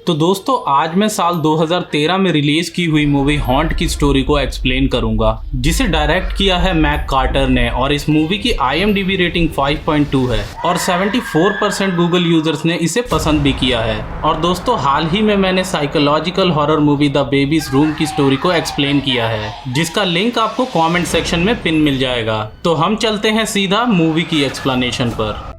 तो दोस्तों आज मैं साल 2013 में रिलीज की हुई मूवी हॉन्ट की स्टोरी को एक्सप्लेन करूंगा, जिसे डायरेक्ट किया है मैक कार्टर ने और इस मूवी की IMDb रेटिंग 5.2 है और 74% गूगल यूजर्स ने इसे पसंद भी किया है। और दोस्तों हाल ही में मैंने psychological horror movie the babies room की स्टोरी को एक्सप्लेन किया है, जिसका लिंक आपको कमेंट सेक्शन में पिन मिल जाएगा। तो हम चलते हैं सीधा मूवी की एक्सप्लेनेशन पर।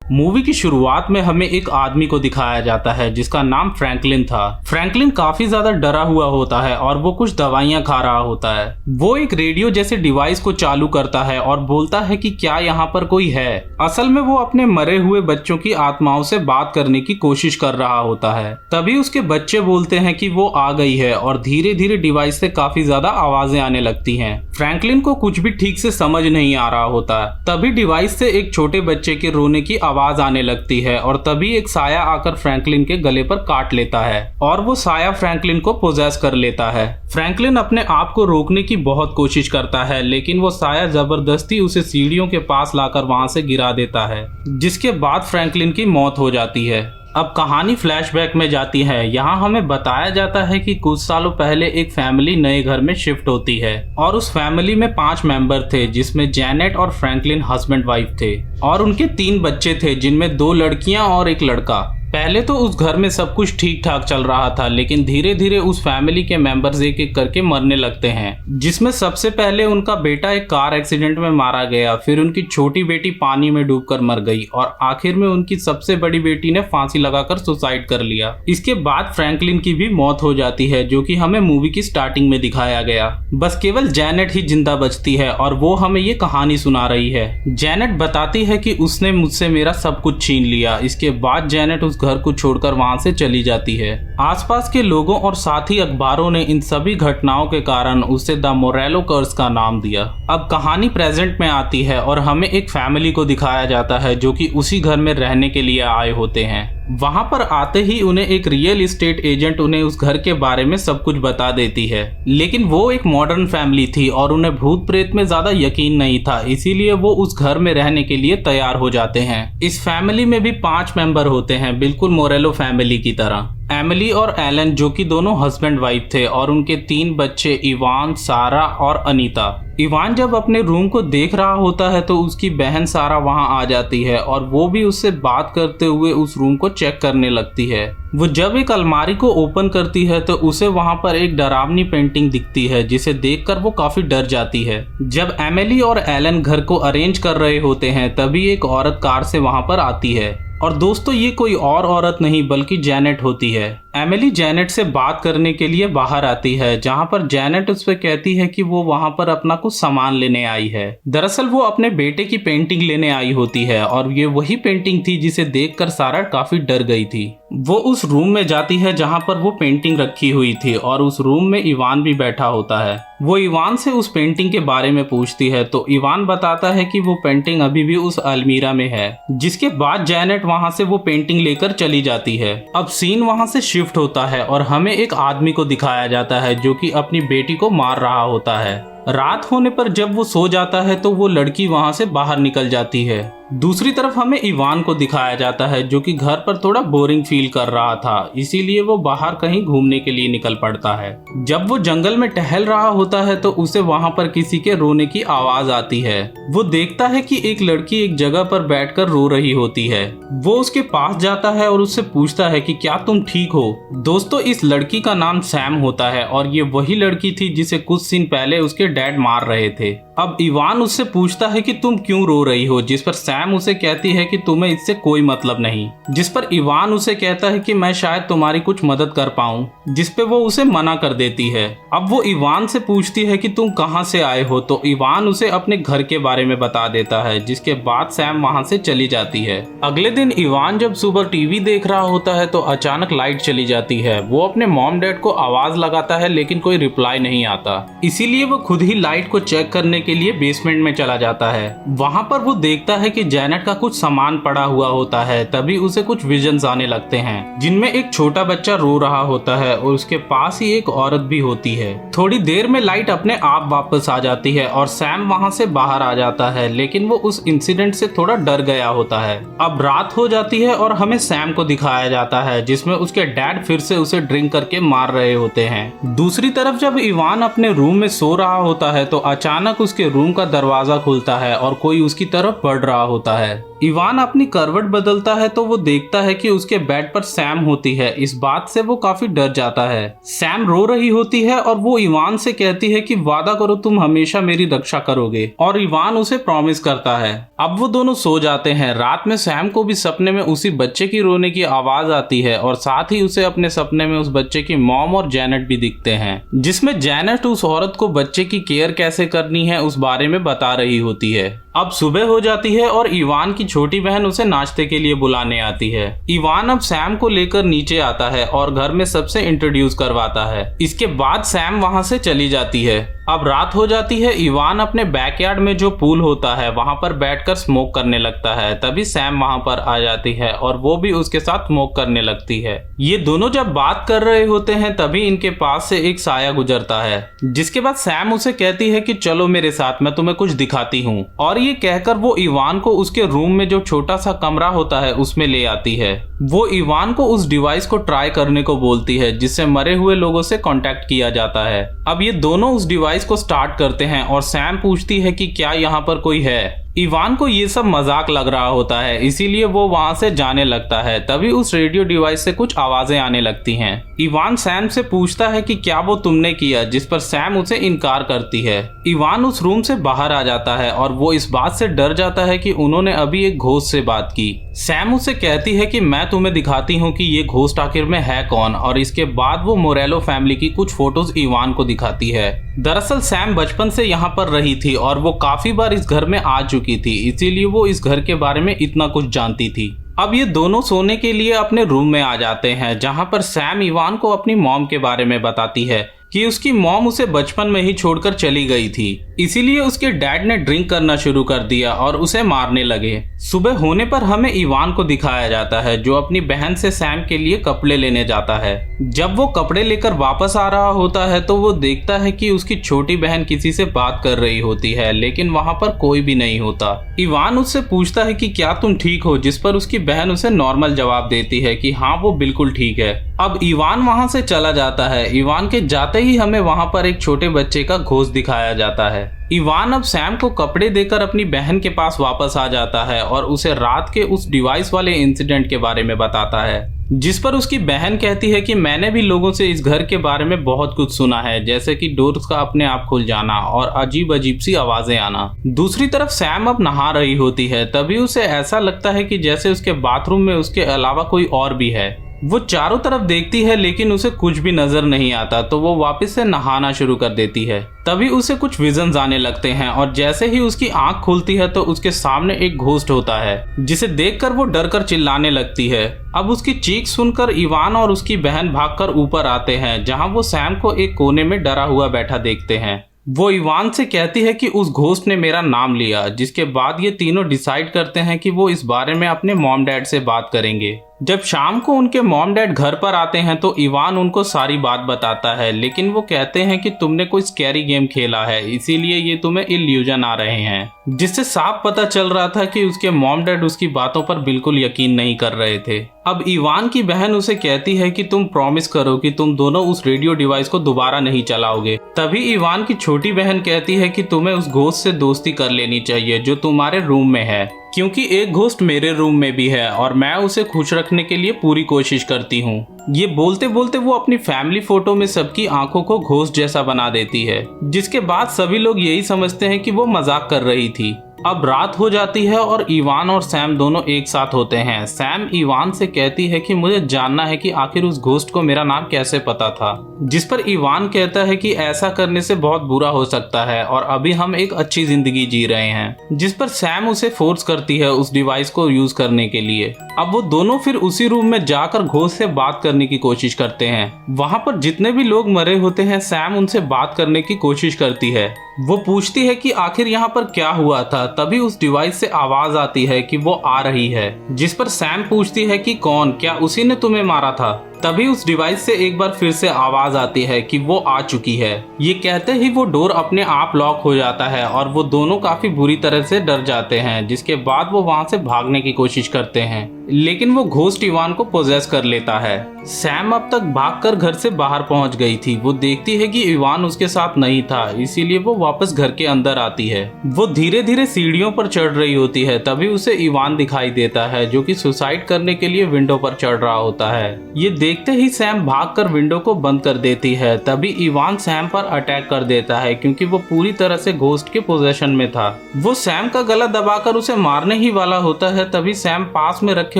मूवी की शुरुआत में हमें एक आदमी को दिखाया जाता है जिसका नाम फ्रैंकलिन था। फ्रैंकलिन काफी ज्यादा डरा हुआ होता है और वो कुछ दवाइयां खा रहा होता है। वो एक रेडियो जैसे डिवाइस को चालू करता है और बोलता है कि क्या यहाँ पर कोई है। असल में वो अपने मरे हुए बच्चों की आत्माओं से बात करने की कोशिश कर रहा होता है। तभी उसके बच्चे बोलते हैं कि वो आ गई है और धीरे धीरे डिवाइस से काफी ज्यादा आवाजें आने लगती हैं। फ्रैंकलिन को कुछ भी ठीक से समझ नहीं आ रहा होता। तभी डिवाइस से एक छोटे बच्चे के रोने की आवाज आने लगती है और तभी एक साया आकर फ्रैंकलिन के गले पर काट लेता है और वो साया फ्रैंकलिन को पोजेस कर लेता है। फ्रैंकलिन अपने आप को रोकने की बहुत कोशिश करता है, लेकिन वो साया जबरदस्ती उसे सीढ़ियों के पास लाकर वहां से गिरा देता है, जिसके बाद फ्रैंकलिन की मौत हो जाती है। अब कहानी फ्लैशबैक में जाती है। यहाँ हमें बताया जाता है कि कुछ सालों पहले एक फैमिली नए घर में शिफ्ट होती है और उस फैमिली में 5 मेंबर थे, जिसमें जैनेट और फ्रैंकलिन हस्बैंड वाइफ थे और उनके 3 बच्चे थे, जिनमें 2 लड़कियां और 1 लड़का। पहले तो उस घर में सब कुछ ठीक ठाक चल रहा था, लेकिन धीरे धीरे उस फैमिली के मेंबर्स एक एक करके मरने लगते हैं, जिसमें सबसे पहले उनका बेटा एक कार एक्सीडेंट में मारा गया, फिर उनकी छोटी बेटी पानी में डूबकर मर गई और आखिर में उनकी सबसे बड़ी बेटी ने फांसी लगाकर सुसाइड कर लिया। इसके बाद फ्रैंकलिन की भी मौत हो जाती है, जो कि हमें मूवी की स्टार्टिंग में दिखाया गया। बस केवल जैनेट ही जिंदा बचती है और वो हमें ये कहानी सुना रही है। जैनेट बताती है कि उसने मुझसे मेरा सब कुछ छीन लिया। इसके बाद जैनेट उस घर को छोड़कर वहां से चली जाती है। आसपास के लोगों और साथ ही अखबारों ने इन सभी घटनाओं के कारण उसे द मोरेलो कर्स का नाम दिया। अब कहानी प्रेजेंट में आती है और हमें एक फैमिली को दिखाया जाता है जो कि उसी घर में रहने के लिए आए होते हैं। वहां पर आते ही उन्हें एक रियल एस्टेट एजेंट उन्हें उस घर के बारे में सब कुछ बता देती है, लेकिन वो एक मॉडर्न फैमिली थी और उन्हें भूत प्रेत में ज्यादा यकीन नहीं था, इसीलिए वो उस घर में रहने के लिए तैयार हो जाते हैं। इस फैमिली में भी 5 मेंबर होते हैं, बिल्कुल मोरेलो फैमिली की तरह। एमिली और एलन जो कि दोनों हस्बैंड वाइफ थे और उनके 3 बच्चे इवान, सारा और अनीता। इवान जब अपने रूम को देख रहा होता है तो उसकी बहन सारा वहां आ जाती है और वो भी उससे बात करते हुए उस रूम को चेक करने लगती है। वो जब एक अलमारी को ओपन करती है तो उसे वहां पर एक डरावनी पेंटिंग दिखती है, जिसे देखकर वो काफी डर जाती है। जब एमिली और एलन घर को अरेंज कर रहे होते हैं तभी एक औरत कार से वहां पर आती है और दोस्तों ये कोई और औरत नहीं बल्कि जैनेट होती है। एमिली जैनेट से बात करने के लिए बाहर आती है, जहां पर जैनेट उससे कहती है कि वो वहां पर अपना कुछ सामान लेने आई है। दरअसल वो अपने बेटे की पेंटिंग लेने आई होती है और ये वही पेंटिंग थी जिसे देखकर सारा काफी डर गई थी। वो उस रूम में जाती है जहां पर वो पेंटिंग रखी हुई थी और उस रूम में इवान भी बैठा होता है। वो इवान से उस पेंटिंग के बारे में पूछती है तो इवान बताता है कि वो पेंटिंग अभी भी उस अलमीरा में है, जिसके बाद जैनेट वहां से वो पेंटिंग लेकर चली जाती है। अब सीन वहां से शिफ्ट होता है और हमें एक आदमी को दिखाया जाता है जो कि अपनी बेटी को मार रहा होता है। रात होने पर जब वो सो जाता है तो वो लड़की वहां से बाहर निकल जाती है। दूसरी तरफ हमें इवान को दिखाया जाता है जो कि घर पर थोड़ा बोरिंग फील कर रहा था, इसीलिए वो बाहर कहीं घूमने के लिए निकल पड़ता है। जब वो जंगल में टहल रहा होता है तो उसे वहां पर किसी के रोने की आवाज आती है। वो देखता है कि एक लड़की एक जगह पर बैठकर रो रही होती है। वो उसके पास जाता है और उससे पूछता है कि क्या तुम ठीक हो। दोस्तों इस लड़की का नाम सैम होता है और ये वही लड़की थी जिसे कुछ दिन पहले उसके डैड मार रहे थे। अब इवान उससे पूछता है कि तुम क्यों रो रही हो, जिस पर सैम उसे कहती है कि तुम्हें इससे कोई मतलब नहीं, जिस पर इवान उसे कहता है कि मैं शायद तुम्हारी कुछ मदद कर पाऊं, जिस पे वो उसे मना कर देती है। अब वो इवान से पूछती है कि तुम कहां से आए हो, तो इवान उसे अपने घर के बारे में बता देता है, जिसके बाद सैम वहां से चली जाती है। अगले दिन इवान जब सुबह टीवी देख रहा होता है तो अचानक लाइट चली जाती है। वो अपने मॉम डैड को आवाज लगाता है लेकिन कोई रिप्लाई नहीं आता, इसीलिए वो खुद ही लाइट को चेक करने के लिए बेसमेंट में चला जाता है। वहाँ पर वो देखता है कि जैनेट का कुछ सामान पड़ा हुआ होता है। तभी उसे कुछ विजन्स आने लगते हैं जिनमें एक छोटा बच्चा रो रहा होता है और उसके पास ही एक औरत भी होती है। थोड़ी देर में लाइट अपने आप वापस आ जाती है और सैम वहाँ से बाहर आ जाता है, लेकिन वो उस इंसिडेंट से थोड़ा डर गया होता है। अब रात हो जाती है और हमें सैम को दिखाया जाता है जिसमें उसके डैड फिर से उसे ड्रिंक करके मार रहे होते हैं। दूसरी तरफ जब इवान अपने रूम में सो रहा होता है तो अचानक उसके रूम का दरवाजा खुलता है और कोई उसकी तरफ बढ़ रहा होता है। इवान अपनी करवट बदलता है तो वो देखता है कि उसके बेड पर सैम होती है। इस बात से वो काफी डर जाता है। सैम रो रही होती है और वो इवान से कहती है कि वादा करो तुम हमेशा मेरी रक्षा करोगे, और इवान उसे प्रॉमिस करता है। अब वो दोनों सो जाते हैं। रात में सैम को भी सपने में उसी बच्चे की रोने की आवाज आती है और साथ ही उसे अपने सपने में उस बच्चे की मॉम और जैनेट भी दिखते हैं, जिसमें जैनेट उस औरत को बच्चे की केयर कैसे करनी है उस बारे में बता रही होती है। अब सुबह हो जाती है और इवान की छोटी बहन उसे नाश्ते के लिए बुलाने आती है। इवान अब सैम को लेकर नीचे आता है और घर में सबसे इंट्रोड्यूस करवाता है। इसके बाद सैम वहां से चली जाती है। अब रात हो जाती है। इवान अपने बैकयार्ड में जो पूल होता है वहां पर बैठकर स्मोक करने लगता है। तभी सैम वहां पर आ जाती है और वो भी उसके साथ स्मोक करने लगती है। ये दोनों जब बात कर रहे होते हैं तभी इनके पास से एक साया गुजरता है, जिसके बाद सैम उसे कहती है कि चलो मेरे साथ, मैं तुम्हें कुछ दिखाती हूँ। और ये कहकर वो इवान को उसके रूम में जो छोटा सा कमरा होता है उसमें ले आती है। वो इवान को उस डिवाइस को ट्राई करने को बोलती है जिससे मरे हुए लोगों से कांटेक्ट किया जाता है। अब ये दोनों उस डिवाइस को स्टार्ट करते हैं और सैम पूछती है कि क्या यहाँ पर कोई है। इवान को ये सब मजाक लग रहा होता है, इसीलिए वो वहां से जाने लगता है। तभी उस रेडियो डिवाइस से कुछ आवाजें आने लगती हैं। इवान सैम से पूछता है कि क्या वो तुमने किया, जिस पर सैम उसे इनकार करती है। इवान उस रूम से बाहर आ जाता है और वो इस बात से डर जाता है कि उन्होंने अभी एक घोस्ट से बात की। सैम उसे कहती है कि मैं तुम्हें दिखाती हूँ कि ये घोस्ट आखिर में है कौन, और इसके बाद वो मोरेलो फैमिली की कुछ फोटोज इवान को दिखाती है। दरअसल सैम बचपन से यहाँ पर रही थी और वो काफी बार इस घर में आ चुकी थी, इसीलिए वो इस घर के बारे में इतना कुछ जानती थी। अब ये दोनों सोने के लिए अपने रूम में आ जाते हैं, जहाँ पर सैम इवान को अपनी मॉम के बारे में बताती है कि उसकी मॉम उसे बचपन में ही छोड़कर चली गई थी, इसीलिए उसके डैड ने ड्रिंक करना शुरू कर दिया और उसे मारने लगे। सुबह होने पर हमें इवान को दिखाया जाता है जो अपनी बहन से सैम के लिए कपड़े लेने जाता है। जब वो कपड़े लेकर वापस आ रहा होता है तो वो देखता है कि उसकी छोटी बहन किसी से बात कर रही होती है, लेकिन वहाँ पर कोई भी नहीं होता। इवान उससे पूछता है कि क्या तुम ठीक हो, जिस पर उसकी बहन उसे नॉर्मल जवाब देती है कि हाँ वो बिल्कुल ठीक है। अब इवान वहाँ से चला जाता है। इवान के जाते ही हमें वहाँ पर एक छोटे बच्चे का घोस्ट दिखाया जाता है। इवान अब सैम को कपड़े देकर अपनी बहन के पास वापस आ जाता है और उसे रात के उस डिवाइस वाले इंसिडेंट के बारे में बताता है, जिस पर उसकी बहन कहती है कि मैंने भी लोगों से इस घर के बारे में बहुत कुछ सुना है, जैसे कि डोर्स का अपने आप खुल जाना और अजीब अजीब सी आवाजें आना। दूसरी तरफ सैम अब नहा रही होती है। तभी उसे ऐसा लगता है कि जैसे उसके बाथरूम में उसके अलावा कोई और भी है। वो चारों तरफ देखती है लेकिन उसे कुछ भी नजर नहीं आता, तो वो वापस से नहाना शुरू कर देती है। तभी उसे कुछ विजन्स आने लगते हैं और जैसे ही उसकी आंख खुलती है तो उसके सामने एक घोस्ट होता है, जिसे देखकर वो डरकर चिल्लाने लगती है। अब उसकी चीख सुनकर इवान और उसकी बहन भागकर ऊपर आते हैं, जहां वो सैम को एक कोने में डरा हुआ बैठा देखते हैं। वो इवान से कहती है कि उस घोस्ट ने मेरा नाम लिया, जिसके बाद ये तीनों डिसाइड करते हैं कि वो इस बारे में अपने मॉम डैड से बात करेंगे। जब शाम को उनके मॉम डैड घर पर आते हैं तो इवान उनको सारी बात बताता है, लेकिन वो कहते हैं कि तुमने कोई स्कैरी गेम खेला है, इसीलिए ये तुम्हें इल्यूजन आ रहे हैं, जिससे साफ पता चल रहा था कि उसके मॉम डैड उसकी बातों पर बिल्कुल यकीन नहीं कर रहे थे। अब इवान की बहन उसे कहती है कि तुम प्रॉमिस करो कि तुम दोनों उस रेडियो डिवाइस को दोबारा नहीं चलाओगे। तभी इवान की छोटी बहन कहती है कि तुम्हें उस घोस्ट से दोस्ती कर लेनी चाहिए जो तुम्हारे रूम में है, क्योंकि एक घोस्ट मेरे रूम में भी है और मैं उसे खुश रखने के लिए पूरी कोशिश करती हूँ। ये बोलते बोलते वो अपनी फैमिली फोटो में सबकी आंखों को घोस्ट जैसा बना देती है, जिसके बाद सभी लोग यही समझते हैं कि वो मजाक कर रही थी। अब रात हो जाती है और इवान और सैम दोनों एक साथ होते हैं। सैम इवान से कहती है कि मुझे जानना है कि आखिर उस घोस्ट को मेरा नाम कैसे पता था, जिस पर इवान कहता है कि ऐसा करने से बहुत बुरा हो सकता है और अभी हम एक अच्छी जिंदगी जी रहे हैं, जिस पर सैम उसे फोर्स करती है उस डिवाइस को यूज करने के लिए। अब वो दोनों फिर उसी रूम में जाकर घोस्ट से बात करने की कोशिश करते हैं। वहाँ पर जितने भी लोग मरे होते हैं सैम उनसे बात करने की कोशिश करती है, वो पूछती है कि आखिर यहाँ पर क्या हुआ था। तभी उस डिवाइस से आवाज आती है कि वो आ रही है, जिस पर सैम पूछती है कि कौन, क्या उसी ने तुम्हें मारा था। तभी उस डिवाइस से एक बार फिर से आवाज आती है कि वो आ चुकी है। ये कहते ही वो डोर अपने आप लॉक हो जाता है और वो दोनों काफी बुरी तरह से डर जाते हैं, जिसके बाद वो वहां से भागने की कोशिश करते हैं, लेकिन वो घोस्ट इवान को पोजेस कर लेता है। सैम अब तक भागकर घर से बाहर पहुंच गई थी। वो देखती है कि इवान उसके साथ नहीं था, इसीलिए वो वापस घर के अंदर आती है। वो धीरे धीरे सीढ़ियों पर चढ़ रही होती है, तभी उसे इवान दिखाई देता है, जो कि सुसाइड करने के लिए विंडो पर चढ़ रहा होता है। ये देखते ही सैम भागकर विंडो को बंद कर देती है। तभी इवान सैम पर अटैक कर देता है, क्योंकि वो पूरी तरह से घोस्ट के पोजेशन में था। वो सैम का गला दबाकर उसे मारने ही वाला होता है। तभी सैम पास में रखे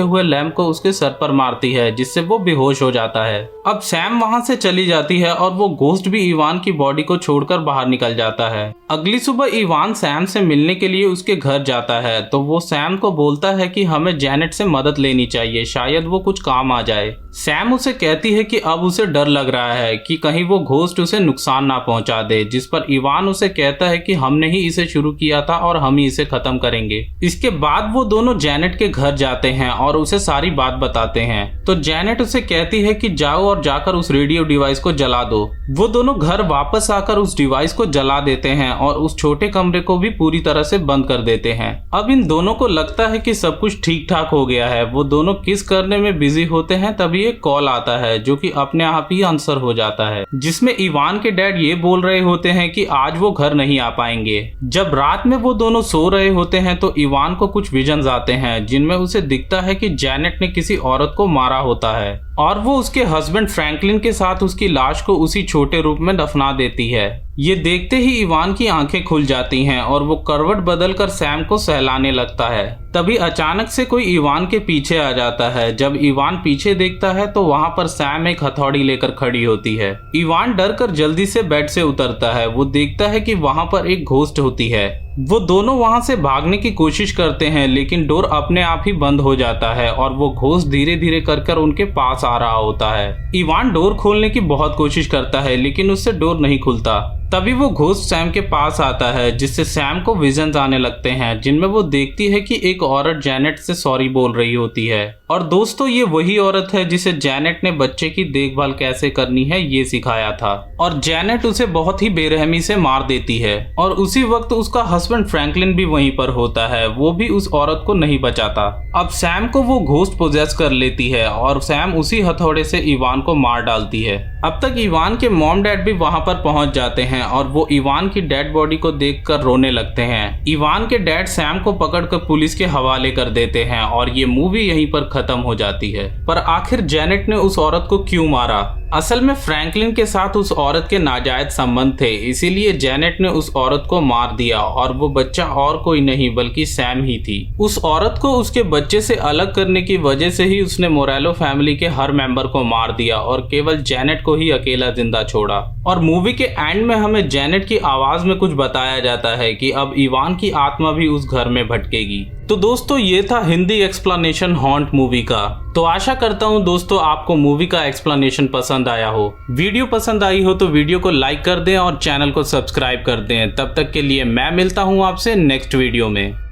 हुए लैंप को उसके सर पर मारती है, जिससे वो बेहोश हो जाता है। अब सैम वहां से चली जाती है और वो घोस्ट भी इवान की बॉडी को छोड़कर बाहर निकल जाता है। अगली सुबह इवान सैम से मिलने के लिए उसके घर जाता है, तो वो सैम को बोलता है कि हमें जेनेट से मदद लेनी चाहिए, शायद वो कुछ काम आ जाए। सैम उसे कहती है कि अब उसे डर लग रहा है कि कहीं वो घोस्ट उसे नुकसान ना पहुंचा दे, जिस पर इवान उसे कहता है कि हमने ही इसे शुरू किया था और हम ही इसे खत्म करेंगे। इसके बाद वो दोनों जेनेट के घर जाते हैं और उसे सारी बात बताते हैं। तो जेनेट उसे कहती है कि जाओ और जाकर उस रेडियो डिवाइस को जला दो। वो दोनों घर वापस आकर उस डिवाइस को जला देते हैं और उस छोटे कमरे को भी पूरी तरह से बंद कर देते हैं। अब इन दोनों को लगता है कि सब कुछ ठीक ठाक हो गया है। वो दोनों किस करने में बिजी होते हैं, तभी एक कॉल आता है, जो कि अपने आप ही आंसर हो जाता है, जिसमें इवान के डैड ये बोल रहे होते हैं कि आज वो घर नहीं आ पाएंगे। जब रात में वो दोनों सो रहे होते हैं तो इवान को कुछ विजन्स आते हैं, जिनमें उसे दिखता है कि जेनेट ने किसी औरत को मारा होता है और वो उसके हस्बैंड फ्रैंकलिन के साथ उसकी लाश को उसी छोटे रूप में दफना देती है। ये देखते ही इवान की आंखें खुल जाती हैं और वो करवट बदलकर सैम को सहलाने लगता है। तभी अचानक से कोई इवान के पीछे आ जाता है। जब इवान पीछे देखता है तो वहाँ पर सैम एक हथौड़ी लेकर खड़ी होती है। इवान डर कर जल्दी से बेड से उतरता है। वो देखता है कि वहाँ पर एक घोस्ट होती है। वो दोनों वहां से भागने की कोशिश करते हैं, लेकिन डोर अपने आप ही बंद हो जाता है और वो घोस्ट धीरे धीरे कर उनके पास आ रहा होता है। इवान डोर खोलने की बहुत कोशिश करता है, लेकिन उससे डोर नहीं खुलता। तभी वो घोस्ट सैम के पास आता है, जिससे सैम को विजन्स आने लगते हैं, जिनमें वो देखती है कि एक औरत जेनेट से सॉरी बोल रही होती है। और दोस्तों, ये वही औरत है जिसे जेनेट ने बच्चे की देखभाल कैसे करनी है ये सिखाया था, और जेनेट उसे बहुत ही बेरहमी से मार देती है। और उसी वक्त उसका हस्बैंड फ्रैंकलिन भी वहीं पर होता है। वो भी उस औरत को नहीं बचाता। अब सैम को वो घोस्ट पोजेस कर लेती है और सैम उसी हथौड़े से इवान को मार डालती है। अब तक इवान के मॉम डैड भी वहां पर पहुंच जाते हैं और वो इवान की डेड बॉडी को देखकर रोने लगते हैं। इवान के डैड सैम को पकड़कर पुलिस के हवाले कर देते हैं और ये मूवी यहीं पर खत्म हो जाती है। पर आखिर जेनेट ने उस औरत को क्यों मारा? असल में फ्रैंकलिन के साथ उस औरत के नाजायज संबंध थे, इसीलिए जेनेट ने उस औरत को मार दिया और वो बच्चा और कोई नहीं बल्कि सैम ही थी। उस औरत को उसके बच्चे से अलग करने की वजह से ही उसने मोरेलो फैमिली के हर मेंबर को मार दिया और केवल जेनेट को ही अकेला जिंदा छोड़ा। और मूवी के एंड में हमें जेनेट की आवाज में कुछ बताया जाता है कि अब इवान की आत्मा भी उस घर में भटकेगी। तो दोस्तों, ये था हिंदी एक्सप्लेनेशन हॉन्ट मूवी का। तो आशा करता हूँ दोस्तों आपको मूवी का एक्सप्लेनेशन पसंद आया हो। वीडियो पसंद आई हो तो वीडियो को लाइक कर दें और चैनल को सब्सक्राइब कर दें। तब तक के लिए मैं मिलता हूँ आपसे नेक्स्ट वीडियो में।